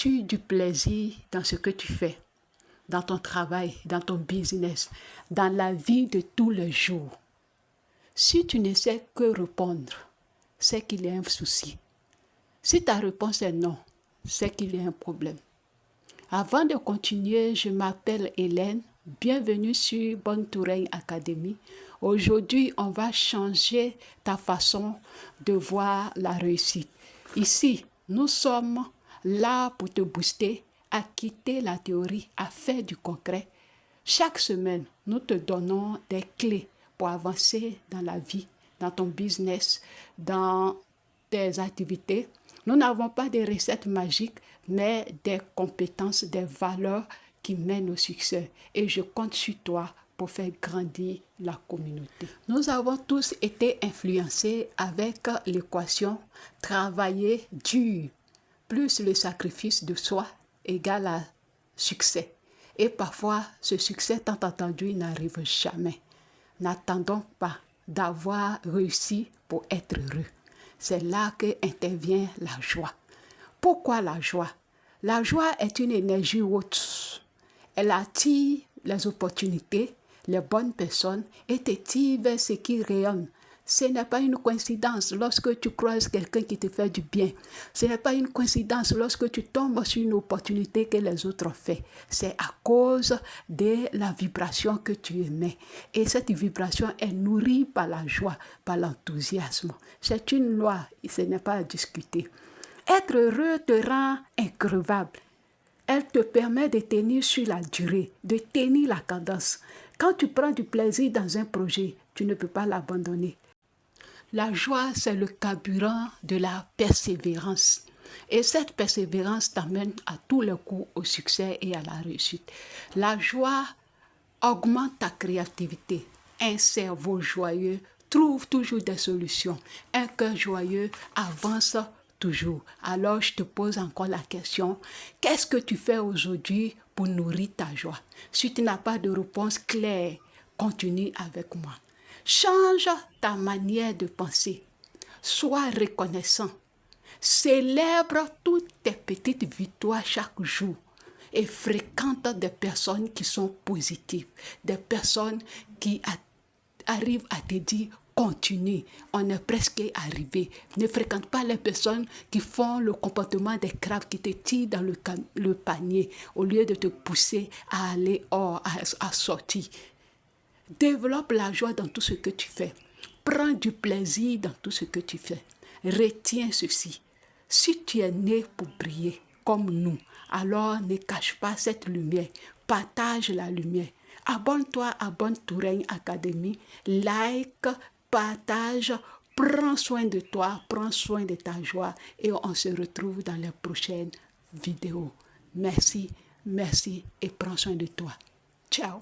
As-tu du plaisir dans ce que tu fais, dans ton travail, dans ton business, dans la vie de tous les jours? Si tu ne sais que répondre, c'est qu'il y a un souci. Si ta réponse est non, c'est qu'il y a un problème. Avant de continuer, je m'appelle Hélène. Bienvenue sur Bonne Touraine Academy. Aujourd'hui, on va changer ta façon de voir la réussite. Ici, nous sommes là pour te booster à quitter la théorie, à faire du concret. Chaque semaine, nous te donnons des clés pour avancer dans la vie, dans ton business, dans tes activités. Nous n'avons pas de recettes magiques, mais des compétences, des valeurs qui mènent au succès. Et je compte sur toi pour faire grandir la communauté. Nous avons tous été influencés avec l'équation travailler dur plus le sacrifice de soi égale à succès. Et parfois, ce succès tant attendu n'arrive jamais. N'attendons pas d'avoir réussi pour être heureux. C'est là qu'intervient la joie. Pourquoi la joie? La joie est une énergie haute. Elle attire les opportunités, les bonnes personnes et te tire vers ce qui rayonne. Ce n'est pas une coïncidence lorsque tu croises quelqu'un qui te fait du bien. Ce n'est pas une coïncidence lorsque tu tombes sur une opportunité que les autres ont fait. C'est à cause de la vibration que tu émets. Et cette vibration est nourrie par la joie, par l'enthousiasme. C'est une loi, ce n'est pas à discuter. Être heureux te rend increvable. Elle te permet de tenir sur la durée, de tenir la cadence. Quand tu prends du plaisir dans un projet, tu ne peux pas l'abandonner. La joie, c'est le carburant de la persévérance. Et cette persévérance t'amène à tous les coups au succès et à la réussite. La joie augmente ta créativité. Un cerveau joyeux trouve toujours des solutions. Un cœur joyeux avance toujours. Alors, je te pose encore la question, qu'est-ce que tu fais aujourd'hui pour nourrir ta joie? Si tu n'as pas de réponse claire, continue avec moi. Change ta manière de penser. Sois reconnaissant. Célèbre toutes tes petites victoires chaque jour et fréquente des personnes qui sont positives, des personnes qui arrivent à te dire continue, on est presque arrivé. Ne fréquente pas les personnes qui font le comportement des crabes qui te tirent dans le panier au lieu de te pousser à aller hors, à sortir. Développe la joie dans tout ce que tu fais. Prends du plaisir dans tout ce que tu fais. Retiens ceci. Si tu es né pour briller comme nous, alors ne cache pas cette lumière. Partage la lumière. Abonne-toi à Bonne Touraine Academy. Like, partage, prends soin de toi, prends soin de ta joie et on se retrouve dans les prochaines vidéos. Merci, merci et prends soin de toi. Ciao.